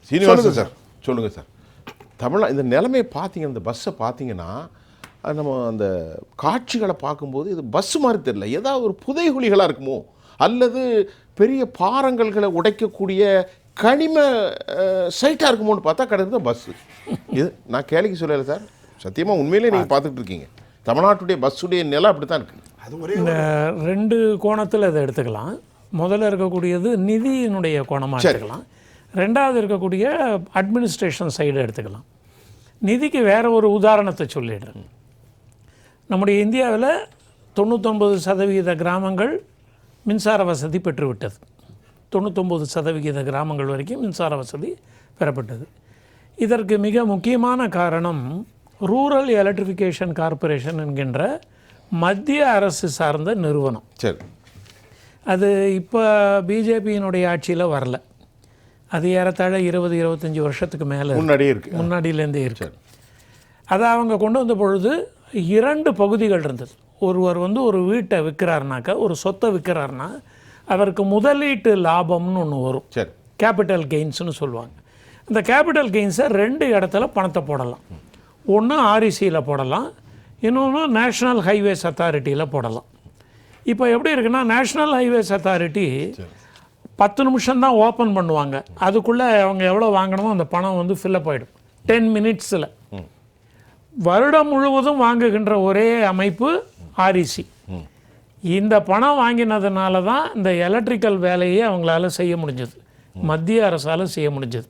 Srinivasan sir சொல்லுங்கள் sir. இந்த நிலைமையை பார்த்தீங்க, இந்த பஸ்ஸை பார்த்தீங்கன்னா நம்ம அந்த காட்சிகளை பார்க்கும்போது இது பஸ் மாதிரி தெரியல, ஏதாவது ஒரு புதைகுழிகளாக இருக்குமோ அல்லது பெரிய பாறங்கல்களை உடைக்கக்கூடிய கனிம சைட்டாக இருக்குமோன்னு பார்த்தா கிடையாது பஸ்ஸு. இது நான் கேளிக்கை சொல்லலை சார், சத்தியமாக உண்மையிலே நீங்கள் பார்த்துட்டு இருக்கீங்க. தமிழ்நாட்டுடைய பஸ்ஸுடைய நிலை அப்படி தான் இருக்குது. அது இந்த 2 கோணத்தில் இதை எடுத்துக்கலாம். முதல்ல இருக்கக்கூடியது நிதியினுடைய கோணமாக எடுத்துக்கலாம். ரெண்டாவது இருக்கக்கூடிய அட்மினிஸ்ட்ரேஷன் சைடு எடுத்துக்கலாம். நிதிக்கு வேறு ஒரு உதாரணத்தை சொல்லிடுறேன். நம்முடைய இந்தியாவில் 99% கிராமங்கள் மின்சார வசதி பெற்றுவிட்டது. 99% கிராமங்கள் வரைக்கும் மின்சார வசதி பெறப்பட்டது. இதற்கு மிக முக்கியமான காரணம் ரூரல் எலக்ட்ரிஃபிகேஷன் கார்ப்பரேஷன் என்கின்ற மத்திய அரசு சார்ந்த நிறுவனம். சரி, அது இப்போ பிஜேபியினுடைய ஆட்சியில் வரல. அது ஏறத்தாழ 20-25 வருஷத்துக்கு மேலே முன்னாடியிலேருந்தே இருக்கு. அதை அவங்க கொண்டு வந்த பொழுது 2 பகுதிகள் இருந்தது. ஒருவர் ஒரு வீட்டை விற்கிறாருனாக்கா, ஒரு சொத்தை விற்கிறாருன்னா அவருக்கு முதலீட்டு லாபம்னு ஒன்று வரும், கேபிட்டல் கெயின்ஸ்னு சொல்லுவாங்க. அந்த கேபிட்டல் கெயின்ஸை 2 இடத்துல பணத்தை போடலாம். ஒன்று ஆர்இசியில் போடலாம், இன்னொன்று நேஷ்னல் ஹைவேஸ் அத்தாரிட்டியில் போடலாம். இப்போ எப்படி இருக்குன்னா, நேஷ்னல் ஹைவேஸ் அத்தாரிட்டி 10 நிமிஷம்தான் ஓப்பன் பண்ணுவாங்க. அதுக்குள்ளே அவங்க எவ்வளோ வாங்கணுமோ அந்த பணம் ஃபில்லப் ஆகிடும் 10 மினிட்ஸில். வருடம் முழுவதும் வாங்குகின்ற ஒரே அமைப்பு ஆர்இசி. இந்த பணம் வாங்கினதுனால தான் இந்த எலக்ட்ரிக்கல் வேலையை அவங்களால செய்ய முடிஞ்சது, மத்திய அரசால் செய்ய முடிஞ்சது.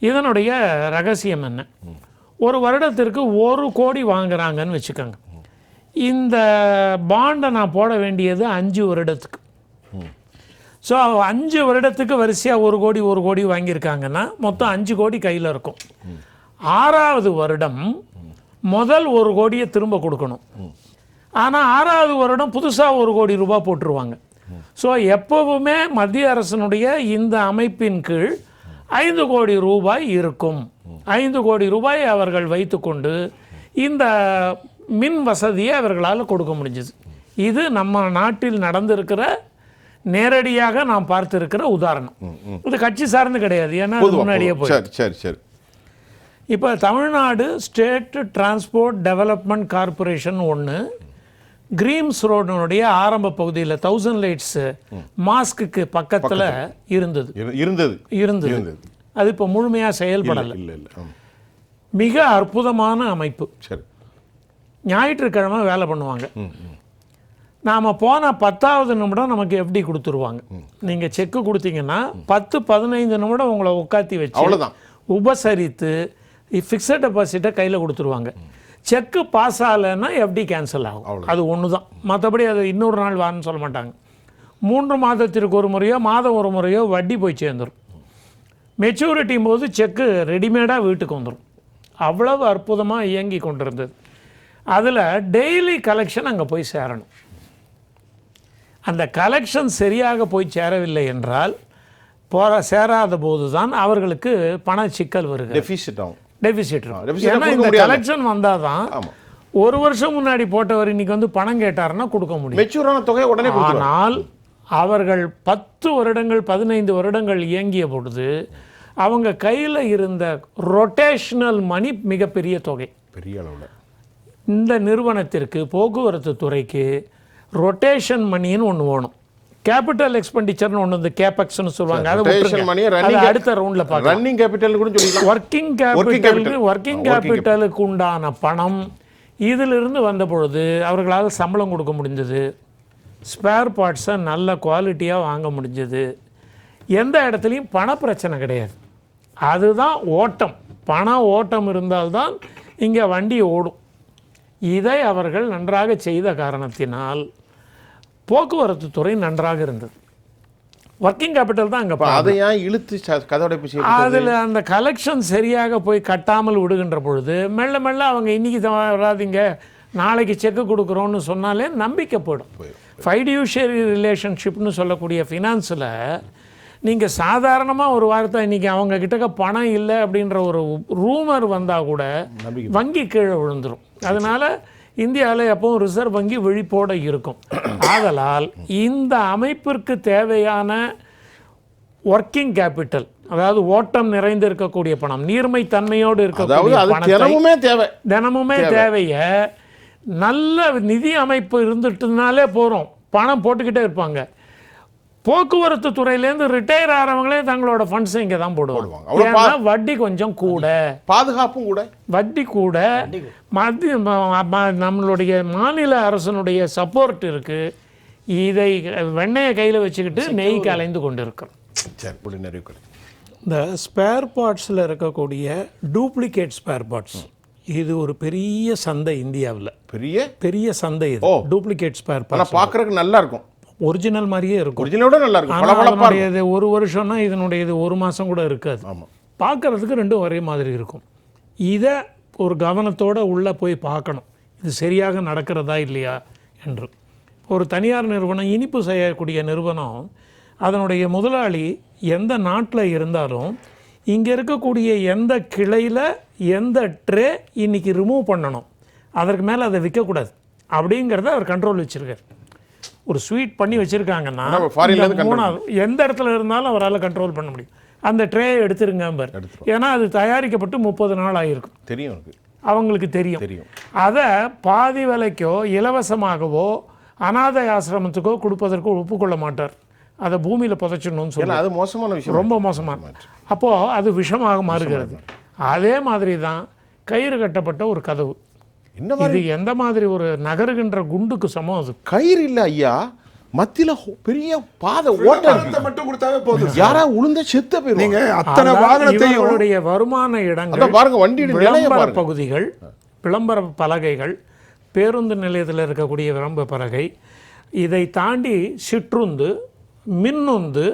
இதனுடைய ரகசியம் என்ன? ஒரு வருடத்திற்கு 1 கோடி வாங்குறாங்கன்னு வச்சுக்கோங்க. இந்த பாண்டை நான் போட வேண்டியது 5 வருடத்துக்கு. ஸோ 5 வருடத்துக்கு வரிசையாக 1 கோடி வாங்கியிருக்காங்கன்னா மொத்தம் 5 கோடி கையில் இருக்கும். 6வது வருடம் முதல் 1 கோடியை திரும்ப கொடுக்கணும். ஆனால் 6வது வருடம் புதுசாக 1 கோடி ரூபாய் போட்டுருவாங்க. ஸோ எப்போவுமே மத்திய அரசினுடைய இந்த அமைப்பின் கீழ் 5 கோடி ரூபாய் இருக்கும். 5 கோடி ரூபாய் அவர்கள் வைத்துக்கொண்டு இந்த மின் வசதியை அவர்களால் கொடுக்க முடிஞ்சது. இது நம்ம நாட்டில் நடந்திருக்கிற, நேரடியாக நாம் பார்த்திருக்கிற உதாரணம். இது கட்சி சார்ந்து கிடையாது, ஏன்னா முன்னாடியே போய். இப்போ Tamil Nadu state transport development corporation ஒன்று கிரீம்ஸ் ரோடுனுடைய ஆரம்ப பகுதியில் 1000 லைட்ஸ் மாஸ்க்கு பக்கத்தில் இருந்தது. அது இப்போ முழுமையாக செயல்படலை. மிக அற்புதமான அமைப்பு. ஞாயிற்றுக்கிழமை வேலை பண்ணுவாங்க. நாம் போன 10வது நிமிடம் நமக்கு எப்படி கொடுத்துருவாங்க. நீங்கள் செக்கு கொடுத்தீங்கன்னா 10-15 நிமிடம் உங்களை உட்காத்தி வச்சு உபசரித்து ஃபிக்ஸட் டெபாசிட்டை கையில் கொடுத்துருவாங்க. செக்கு பாஸ் ஆகலைன்னா எஃப்டி கேன்சல் ஆகும். அது ஒன்று தான். மற்றபடி அது இன்னொரு நாள் வான்னு சொல்ல மாட்டாங்க. 3 மாதத்திற்கு ஒரு முறையோ மாதம் ஒரு முறையோ வட்டி போய் சேர்ந்துடும். மெச்சூரிட்டியும் போது செக்கு ரெடிமேடாக வீட்டுக்கு வந்துடும். அவ்வளவு அற்புதமாக இயங்கி கொண்டிருந்தது. அதில் டெய்லி கலெக்ஷன் அங்கே போய் சேரணும். அந்த கலெக்ஷன் சரியாக போய் சேரவில்லை என்றால் சேராத போது தான் அவர்களுக்கு பண சிக்கல் வருகிறது. டெபிசிட் ஆகும். ஏன்னா இந்த கலெக்ஷன் வந்தால் தான் 1 வருஷம் முன்னாடி போட்டவர் இன்னைக்கு பணம் கேட்டாருன்னா கொடுக்க முடியும். ஆனால் அவர்கள் 10 வருடங்கள் 15 வருடங்கள் இயங்கிய பொழுது அவங்க கையில் இருந்த ரொட்டேஷனல் மணி மிகப்பெரிய தொகை. பெரிய அளவில் இந்த நிறுவனத்திற்கு, போக்குவரத்து துறைக்கு ரொட்டேஷன் மணின்னு ஒன்று வேணும். கேபிட்டல் எக்ஸ்பெண்டிச்சர்னு ஒன்று, இந்த கேபெக்ஸ்னு சொல்லுவாங்க. அது அடுத்த ரவுண்டில் பார்க்கலாம். ரன்னிங் கேபிட்டல் கூட சொல்லிக்கலாம். ஒர்க்கிங் கேபிட்டலுக்கு உண்டான பணம் இதிலிருந்து வந்த பொழுது அவர்களால் சம்பளம் கொடுக்க முடிஞ்சது. ஸ்பேர் பார்ட்ஸை நல்ல குவாலிட்டியாக வாங்க முடிஞ்சது. எந்த இடத்துலையும் பண பிரச்சனை கிடையாது. அதுதான் ஓட்டம். பண ஓட்டம் இருந்தால்தான் இங்கே வண்டி ஓடும். இதை அவர்கள் நன்றாக செய்த காரணத்தினால் போக்குவரத்து துறை நன்றாக இருந்தது. ஒர்க்கிங் கேபிட்டல் தான் அங்கே அதையாக இழுத்து கதவடைப்பு. அதில் அந்த கலெக்ஷன் சரியாக போய் கட்டாமல் விடுகின்ற பொழுது மெல்ல மெல்ல அவங்க இன்றைக்கி வராதிங்க நாளைக்கு செக்கு கொடுக்குறோன்னு சொன்னாலே நம்பிக்கை போயிடும். ஃபைடியூஷியரி ரிலேஷன்ஷிப்னு சொல்லக்கூடிய ஃபினான்ஸில் நீங்கள் சாதாரணமாக ஒரு வாரத்தை இன்றைக்கி அவங்க கிட்டக்க பணம் இல்லை அப்படின்ற ஒரு ரூமர் வந்தால் கூட வங்கி கீழே விழுந்துடும். அதனால் இந்தியாவில் எப்பவும் ரிசர்வ் வங்கி விழிப்போடு இருக்கும். ஆதலால் இந்த அமைப்பிற்கு தேவையான ஒர்க்கிங் கேபிட்டல் அதாவது ஓட்டம் நிறைந்து இருக்கக்கூடிய பணம், நீர்மை தன்மையோடு அதாவது இருக்கக்கூடிய அது பணத்தை தினமுமே தேவை. தினமுமே தேவைய நல்ல நிதி அமைப்பு இருந்துட்டுனாலே போகிறோம், பணம் போட்டுக்கிட்டே இருப்பாங்க. போக்குவரத்து துறையிலேருந்து ரிட்டையர் ஆகிறவங்களே தங்களோட ஃபண்ட்ஸை இங்கே தான் போடுவாங்க. ஏன்னா வட்டி கொஞ்சம் கூட, பாதுகாப்பும் கூட, வட்டி கூட, மத்திய நம்மளுடைய மாநில அரசனுடைய சப்போர்ட் இருக்குது. இதை வெண்ணெயை கையில் வச்சுக்கிட்டு நெய் கலைந்து கொண்டு இருக்கிறோம். சரி, நிறைவு இந்த ஸ்பேர் பார்ட்ஸில் இருக்கக்கூடிய டூப்ளிகேட் ஸ்பேர் பார்ட்ஸ், இது ஒரு பெரிய சந்தை இந்தியாவில், பெரிய சந்தை. இது டூப்ளிகேட் ஸ்பேர் பார்ட்ஸ் பார்க்குறதுக்கு நல்லா இருக்கும், ஒரிஜினல் மாதிரியே இருக்கும், ஒரிஜினலோட நல்லா இருக்கும். இது ஒரு வருஷம்னா இதனுடைய இது ஒரு மாதம் கூட இருக்காது. பார்க்குறதுக்கு ரெண்டும் ஒரே மாதிரி இருக்கும். இதை ஒரு கவனத்தோடு உள்ளே போய் பார்க்கணும், இது சரியாக நடக்கிறதா இல்லையா என்று. ஒரு தனியார் நிறுவனம், இனிப்பு செய்யக்கூடிய நிறுவனம், அதனுடைய முதலாளி எந்த நாட்டில் இருந்தாலும் இங்கே இருக்கக்கூடிய எந்த கிளையில் எந்த ட்ரே இன்றைக்கி ரிமூவ் பண்ணணும், அதற்கு மேலே அதை விற்கக்கூடாது அப்படிங்கிறத அவர் கண்ட்ரோல் வச்சுருக்கார். ஒரு ஸ்வீட் பண்ணி வச்சுருக்காங்கன்னா எந்த இடத்துல இருந்தாலும் அவரால் கண்ட்ரோல் பண்ண முடியும். அந்த ட்ரேயை எடுத்துருங்க, ஏன்னா அது தயாரிக்கப்பட்டு 30 நாள் ஆகிருக்கும், தெரியும், அவங்களுக்கு தெரியும். அதை பாதி விலைக்கோ இலவசமாகவோ அநாதை ஆசிரமத்துக்கோ கொடுப்பதற்கு ஒப்புக்கொள்ள மாட்டார். அதை பூமியில் புதைச்சிடணும்னு சொல்லி, அது மோசமான விஷயம், ரொம்ப மோசமான. அப்போது அது விஷமாக மாறுகிறது. அதே மாதிரி தான் கயிறு கட்டப்பட்ட ஒரு கதவு, இது எந்த மாதிரி ஒரு நகருகின்ற குண்டுக்கு சமம். அது கயிறு இல்லை ஐயா, மத்தியில பெரிய பாதை ஓட்ட மட்டும் கொடுத்தாவே போதும், யாரா உளுந்த செத்த போயிடும். நீங்க அத்தனை வாகனத்தையும் வருமான இடங்கள் பாருங்க, வண்டி விளம்பர பகுதிகள், விளம்பர பலகைகள், பேருந்து நிலையத்தில் இருக்கக்கூடிய விளம்பர பலகை, இதை தாண்டி சிற்றுந்து, மின்னுந்து,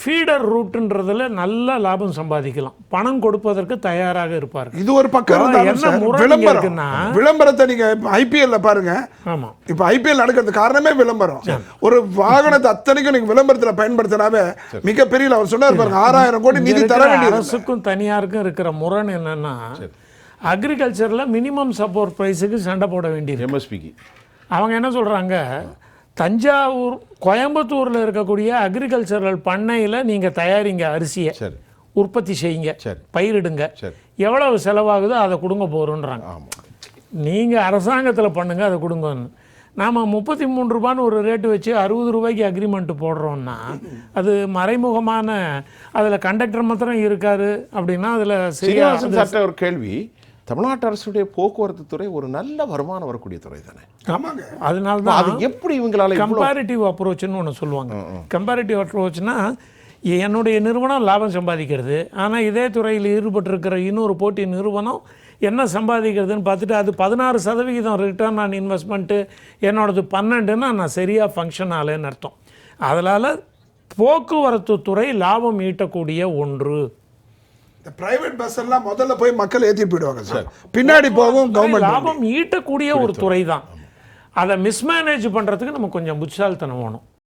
ஃபீடர் ரூட்டுன்றதுல நல்ல லாபம் சம்பாதிக்கலாம், பணம் கொடுப்பதற்கு தயாராக இருப்பார். இது ஒரு பக்கம் விளம்பரத்தை நீங்க ஐபிஎல்ல பாருங்க. ஆமா, இப்ப ஐபிஎல் நடக்கிறது காரணமே விளம்பரம். ஒரு வாகனத்தை அத்தனைக்கும் நீங்க விளம்பரத்துல பயன்படுத்தினாவே மிகப்பெரிய, அவர் சொன்னார் பாருங்க, 6000 கோடி நிதி தர வேண்டிய. அரசுக்கும் தனியாருக்கும் இருக்கிற முரண் என்னன்னா, அக்ரிகல்ச்சர்ல மினிமம் சப்போர்ட் பிரைஸுக்கு சண்டை போட வேண்டியது. எம்எஸ்பிக்கு அவங்க என்ன சொல்றாங்க, தஞ்சாவூர் கோயம்புத்தூரில் இருக்கக்கூடிய அக்ரிகல்ச்சரல் பண்ணையில் நீங்கள் தயாரிங்க, அரிசியை உற்பத்தி செய்யுங்க, பயிரிடுங்க, எவ்வளவு செலவாகுதோ அதை கொடுங்க போகிறோன்றாங்க. நீங்கள் அரசாங்கத்தில் பண்ணுங்க, அதை கொடுங்கன்னு. நாம் 33 ரூபான்னு ஒரு ரேட்டு வச்சு 60 ரூபாய்க்கு அக்ரிமெண்ட்டு போடுறோன்னா, அது மறைமுகமான, அதில் கண்டக்டர் மாத்திரம் இருக்காரு அப்படின்னா அதில் சரியாக. ஒரு கேள்வி, தமிழ்நாட்டு அரசுடைய போக்குவரத்து துறை ஒரு நல்ல வருமானம் வரக்கூடிய துறை தானே? ஆமாங்க. அதனால தான் அது எப்படி இவங்களால கம்பேரிட்டிவ் அப்ரோச்சுன்னு ஒன்று சொல்லுவாங்க. கம்பேரிட்டிவ் அப்ரோச்னா, என்னுடைய நிறுவனம் லாபம் சம்பாதிக்கிறது, ஆனால் இதே துறையில் ஈடுபட்டிருக்கிற இன்னொரு போட்டி நிறுவனம் என்ன சம்பாதிக்கிறதுன்னு பார்த்துட்டு அது 16% ரிட்டர்ன் ஆன் இன்வெஸ்ட்மெண்ட்டு, என்னோடது 12ன்னா நான் சரியாக ஃபங்க்ஷன் ஆகலைன்னு அர்த்தம். அதனால் போக்குவரத்து துறை லாபம் ஈட்டக்கூடிய ஒன்று. பிரைவேட் பஸ் எல்லாம் முதல்ல போய் மக்கள் ஏற்றி போயிடுவாங்க சார், பின்னாடி போகும் கவர்மெண்ட். லாபம் ஈட்டக்கூடிய ஒரு துறை தான். அதை மிஸ்மேனேஜ் பண்ணுறதுக்கு நமக்கு கொஞ்சம் புத்திசாலித்தனம் வேணும்.